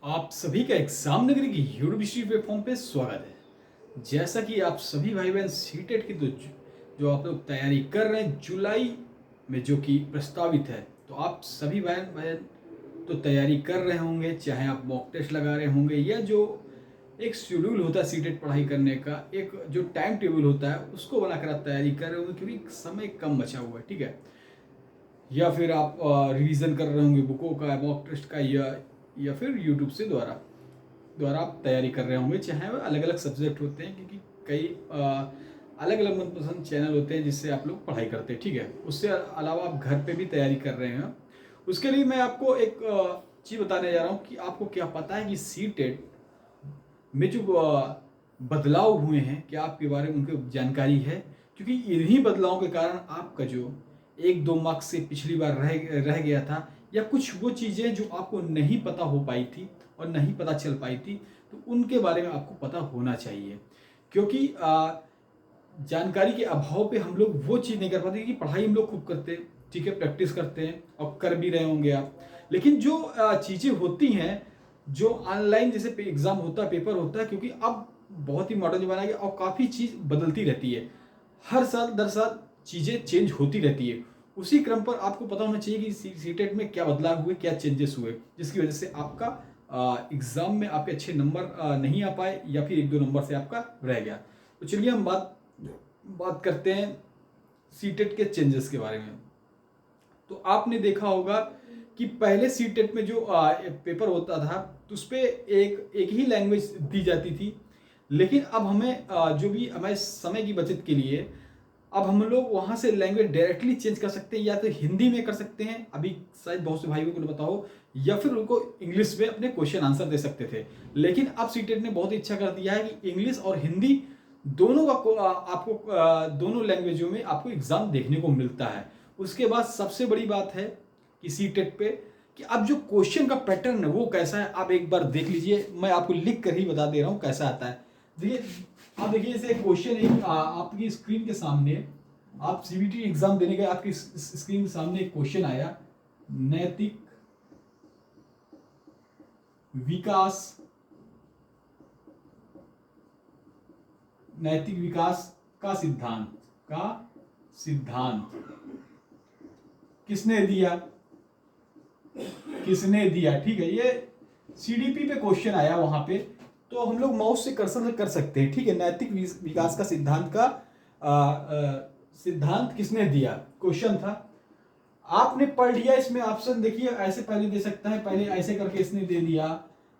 आप सभी का एग्जाम नगरी की यूट्यूब हिस्ट्री प्लेटफॉर्म पे स्वागत है। जैसा कि आप सभी भाई बहन सीटेट की जो आप लोग तैयारी कर रहे हैं जुलाई में जो कि प्रस्तावित है, तो आप सभी भाई बहन तो तैयारी कर रहे होंगे, चाहे आप मॉक टेस्ट लगा रहे होंगे या जो एक शेड्यूल होता है सीटेट पढ़ाई करने का, एक जो टाइम टेबल होता है उसको बनाकर आप तैयारी कर रहे होंगे क्योंकि समय कम बचा हुआ है। ठीक है, या फिर आप रिवीजन कर रहे होंगे बुकों का, मॉक टेस्ट का, या फिर यूट्यूब से द्वारा आप तैयारी कर रहे होंगे। चाहे वो अलग अलग सब्जेक्ट होते हैं क्योंकि कई अलग अलग मनपसंद चैनल होते हैं जिससे आप लोग पढ़ाई करते हैं। ठीक है, उससे अलावा आप घर पे भी तैयारी कर रहे हैं। उसके लिए मैं आपको एक चीज़ बताने जा रहा हूँ कि आपको क्या पता है कि सी टेट में जो बदलाव हुए हैं, क्या आपके बारे में उनकी जानकारी है? क्योंकि इन्हीं बदलावों के कारण आपका जो एक दो मार्क्स से पिछली बार रह गया था, या कुछ वो चीज़ें जो आपको नहीं पता हो पाई थी और नहीं पता चल पाई थी, तो उनके बारे में आपको पता होना चाहिए। क्योंकि जानकारी के अभाव पे हम लोग वो चीज़ नहीं कर पाते कि पढ़ाई हम लोग खूब करते हैं, ठीक है, प्रैक्टिस करते हैं और कर भी रहे होंगे आप, लेकिन जो चीज़ें होती हैं, जो ऑनलाइन जैसे एग्ज़ाम होता है, पेपर होता है, क्योंकि अब बहुत ही मॉडर्न ज़माना है और काफ़ी चीज़ बदलती रहती है, हर साल दर साल चीज़ें चेंज होती रहती है। उसी क्रम पर आपको पता होना चाहिए कि सीटेट में क्या बदलाव हुए, क्या चेंजेस हुए, जिसकी वजह से आपका एग्ज़ाम में आपके अच्छे नंबर नहीं आ पाए या फिर एक दो नंबर से आपका रह गया। तो चलिए हम बात करते हैं सीटेट के चेंजेस के बारे में। तो आपने देखा होगा कि पहले सीटेट में जो पेपर होता था तो उस पर एक ही लैंग्वेज दी जाती थी, लेकिन अब हमें जो भी हमारे समय की बचत के लिए अब हम लोग वहाँ से लैंग्वेज डायरेक्टली चेंज कर सकते हैं, या तो हिंदी में कर सकते हैं, अभी शायद बहुत से भाइयों को बताओ, या फिर उनको इंग्लिश में अपने क्वेश्चन आंसर दे सकते थे। लेकिन अब सीटेट ने बहुत ही अच्छा कर दिया है कि इंग्लिश और हिंदी दोनों का आपको दोनों लैंग्वेजों में आपको एग्जाम देखने को मिलता है। उसके बाद सबसे बड़ी बात है कि सीटेट पे कि अब जो क्वेश्चन का पैटर्न है वो कैसा है, आप एक बार देख लीजिए। मैं आपको लिख कर ही बता दे रहा हूँ कैसा आता है। देखिए, आप देखिए, जैसे क्वेश्चन एक आपकी स्क्रीन के सामने, आप सीबीटी एग्जाम देने गए, आपकी स्क्रीन के सामने एक क्वेश्चन आया, नैतिक विकास का सिद्धांत किसने दिया? ठीक है, ये सीडीपी पे क्वेश्चन आया वहां पे, तो हम लोग माउस से कर्सर कर सकते हैं। ठीक है, नैतिक विकास का सिद्धांत किसने दिया, क्वेश्चन था। आपने पढ़ लिया, इसमें ऑप्शन देखिए, ऐसे पहले दे सकता है, पहले ऐसे करके इसने दे दिया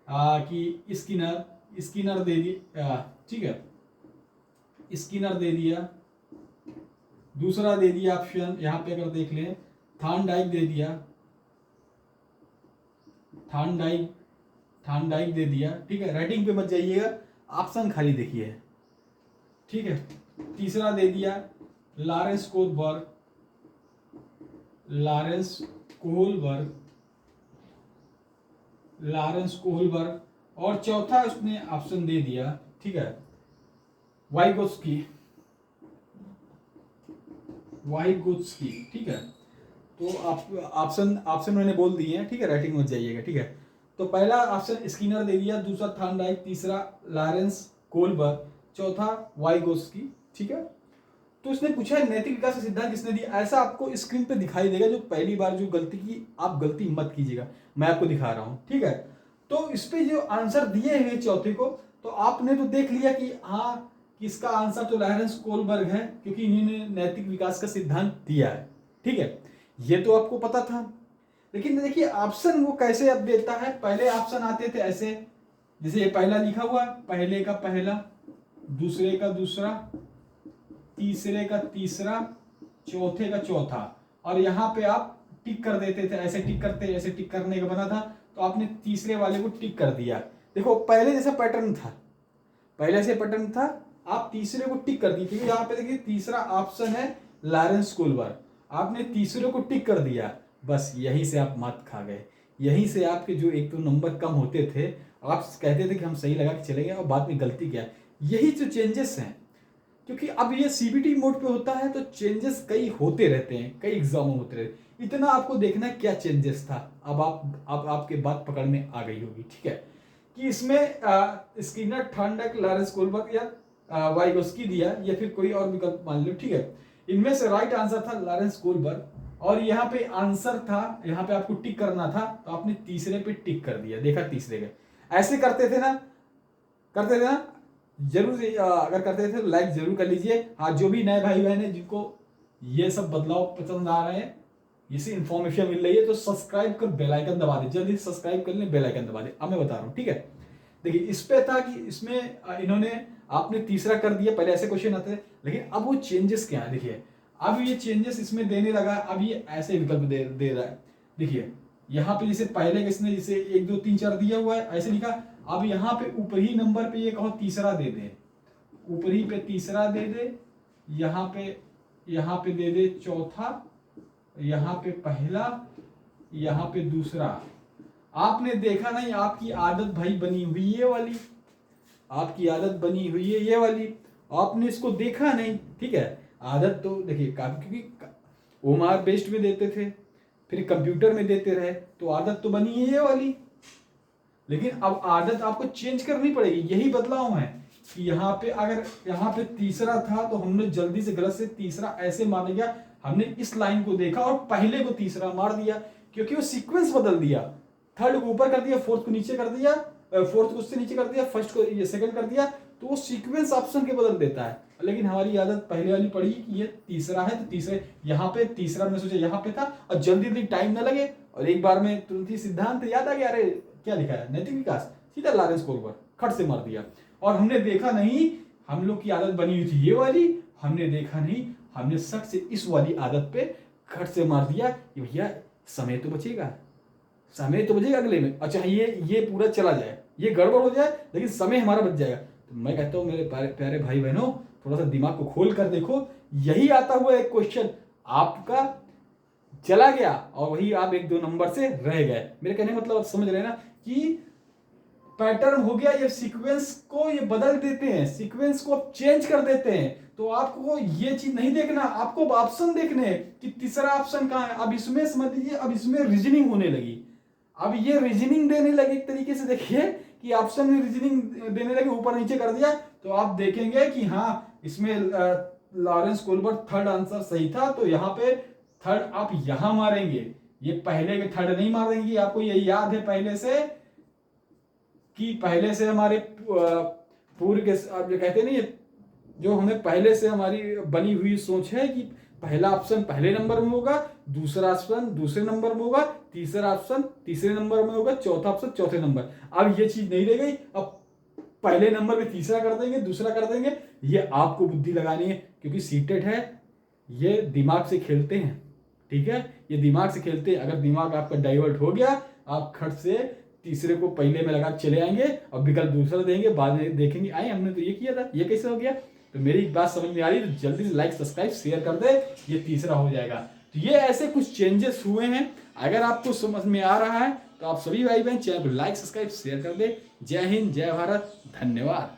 कि स्किनर दे दिया, ठीक है, स्किनर दे दिया। दूसरा दे दिया ऑप्शन, यहां पे अगर देख लें, थार्नडाइक दे दिया, थार्नडाइक दे दिया। ठीक है, राइटिंग पे मत जाइएगा, ऑप्शन खाली देखिए। ठीक है, तीसरा दे दिया लॉरेंस कोहलबर्ग, और चौथा उसने ऑप्शन दे दिया, ठीक है, वाइगोत्स्की। ठीक है, तो आप ऑप्शन मैंने बोल दिए हैं। ठीक है, राइटिंग मत जाइएगा। ठीक है, तो पहला ऑप्शन स्किनर दे दिया, दूसरा थार्नडाइक, तीसरा लॉरेंस कोहलबर्ग, चौथा वाइगोत्स्की। ठीक है, तो इसने पूछा है नैतिक विकास का सिद्धांत किसने दिया। ऐसा आपको स्क्रीन पे दिखाई देगा, जो पहली बार जो गलती की, आप गलती मत कीजिएगा, मैं आपको दिखा रहा हूं। ठीक है, तो इस पे जो आंसर दिए हुए चौथे को, तो आपने तो देख लिया कि हाँ, इसका आंसर तो लॉरेंस कोहलबर्ग है, क्योंकि इन्होंने नैतिक विकास का सिद्धांत दिया है। ठीक है, ये तो आपको पता था। लेकिन देखिए ऑप्शन वो कैसे अब देता है। पहले ऑप्शन आते थे ऐसे, जैसे ये पहला लिखा हुआ, पहले का पहला, दूसरे का दूसरा, तीसरे का तीसरा, चौथे का चौथा, और यहाँ पे आप टिक कर देते थे, ऐसे टिक करते, ऐसे टिक करने का बना था, तो आपने तीसरे वाले को टिक कर दिया। देखो पहले जैसा पैटर्न था, पहले से पैटर्न था, आप तीसरे को टिक कर दी। यहाँ पे देखिए तीसरा ऑप्शन है लॉरेंस कोहलबर्ग, आपने तीसरे को टिक कर दिया, बस यहीं से आप मात खा गए। यहीं से आपके जो एक दो नंबर कम होते थे, आप कहते थे कि हम सही लगा के चले गए और बाद में गलती किया। यही जो चेंजेस हैं, क्योंकि अब ये सीबीटी मोड पे होता है तो चेंजेस कई होते रहते हैं, कई एग्जाम होते रहते हैं। इतना आपको देखना है क्या चेंजेस था। अब आपके बात पकड़ में आ गई होगी। ठीक है, कि इसमें स्किनर, थॉर्नडाइक, लॉरेंस कोलबर्ग या वाइगोस्की दिया या फिर कोई और विकल्प मान लो, ठीक है। इनमें से राइट आंसर था लॉरेंस कोलबर्ग, और यहाँ पे आंसर था, यहाँ पे आपको टिक करना था तो आपने तीसरे पे टिक कर दिया, देखा तीसरे का। ऐसे करते थे ना, करते थे ना, जरूर अगर करते थे तो लाइक जरूर कर लीजिए। हाँ, जो भी नए भाई बहन है जिनको ये सब बदलाव पसंद आ रहे हैं, इसी इन्फॉर्मेशन मिल रही है, तो सब्सक्राइब कर बेल आइकन दबा दे, जल्दी सब्सक्राइब कर लें, बेल आइकन दबा दे। अब मैं बता रहा हूँ, ठीक है। देखिए इस पे था कि इसमें इन्होंने आपने तीसरा कर दिया, पहले ऐसे क्वेश्चन आते थे, लेकिन अब वो चेंजेस क्या है देखिए। अब ये चेंजेस इसमें देने लगा, अब ये ऐसे विकल्प दे रहा है। देखिए यहाँ पे जैसे पहले किसने जैसे 1 2 3 4 दिया हुआ है ऐसे लिखा, अब यहाँ पे ऊपरी नंबर पे ये कहो तीसरा दे दे, ऊपरी पे तीसरा दे दे, यहाँ पे दे दे चौथा, यहाँ पे पहला, यहाँ पे दूसरा। आपने देखा नहीं, आपकी आदत भाई बनी हुई ये वाली, आपकी आदत बनी हुई है ये वाली, आपने इसको देखा नहीं, ठीक है। आदत तो देखिए क्योंकि ओमार बेस्ड में देते थे, फिर कंप्यूटर में देते रहे, तो आदत तो बनी है ये वाली। लेकिन अब आदत आपको चेंज करनी पड़ेगी, यही बदलाव है कि यहाँ पे अगर यहाँ पे तीसरा था तो हमने जल्दी से गलत से तीसरा ऐसे मान लिया, हमने इस लाइन को देखा और पहले को तीसरा मार दिया, क्योंकि वो सीक्वेंस बदल दिया। थर्ड को ऊपर कर दिया, फोर्थ को नीचे कर दिया, फोर्थ को उससे नीचे कर दिया, फर्स्ट को ये सेकंड कर दिया, तो वो सीक्वेंस ऑप्शन के बदल देता है। लेकिन हमारी आदत पहले वाली पड़ी कि ये तीसरा है तो तीसरे, यहाँ पे तीसरा मैंने सोचा यहाँ पे था, और जल्दी टाइम ना लगे और एक बार में तुरंत ही सिद्धांत याद आ गया, अरे क्या लिखा है नैतिक विकास, सीधा लॉरेंस कोलबर्ग खट से मार दिया। और हमने देखा नहीं, हम लोग की आदत बनी हुई थी ये वाली, हमने देखा नहीं, हमने सट से इस वाली आदत पे खट से मार दिया कि भैया समय तो बचेगा, समय तो बचेगा अगले में। अच्छा ये पूरा चला जाए, ये गड़बड़ हो जाए, लेकिन समय हमारा बच जाएगा। तो मैं कहता हूँ मेरे प्यारे भाई बहनों, थोड़ा सा दिमाग को खोल कर देखो, यही आता हुआ एक क्वेश्चन आपका चला गया और वही आप 1 2 नंबर से रह गए। मेरे कहने का मतलब आप समझ रहे हैं ना कि पैटर्न हो गया, ये सीक्वेंस को ये बदल देते हैं, सीक्वेंस को चेंज कर देते हैं। तो आपको ये चीज नहीं देखना, आपको ऑप्शन देखने हैं कि तीसरा ऑप्शन कहाँ है। अब इसमें समझ लीजिए, अब इसमें रीजनिंग होने लगी, अब ये रीजनिंग देने लगी एक तरीके से। देखिए कि ऑप्शन में रीजनिंग देने लगे, ऊपर नीचे कर दिया, तो आप देखेंगे कि हाँ इसमें लॉरेंस कोलबर्ग थर्ड आंसर सही था, तो यहाँ पे थर्ड आप यहां मारेंगे, ये पहले के थर्ड नहीं मारेंगे। आपको ये याद है पहले से कि पहले से हमारे पूर्व के आप जो कहते नहीं, जो हमें पहले से हमारी बनी हुई सोच है कि पहला ऑप्शन पहले नंबर में होगा, दूसरा ऑप्शन दूसरे नंबर में होगा, तीसरा ऑप्शन तीसरे नंबर में होगा, चौथा ऑप्शन चौथे नंबर। अब ये चीज नहीं रह गई, अब पहले नंबर में तीसरा कर देंगे, दूसरा कर देंगे। ये आपको बुद्धि लगानी है, क्योंकि सीटेट है, ये दिमाग से खेलते हैं, ठीक है, ये दिमाग से खेलते हैं। अगर दिमाग आपका डाइवर्ट हो गया, आप खट से तीसरे को पहले में लगा चले आएंगे और विकल्प दूसरा देंगे, बाद में देखेंगे आए हमने तो ये किया था, ये कैसे हो गया। तो मेरी बात समझ में आ रही है तो जल्दी से लाइक सब्सक्राइब शेयर कर दे, ये तीसरा हो जाएगा। तो ये ऐसे कुछ चेंजेस हुए हैं, अगर आपको समझ में आ रहा है तो आप सभी भाई बहन चैनल को लाइक सब्सक्राइब शेयर कर दे। जय हिंद, जय भारत, धन्यवाद।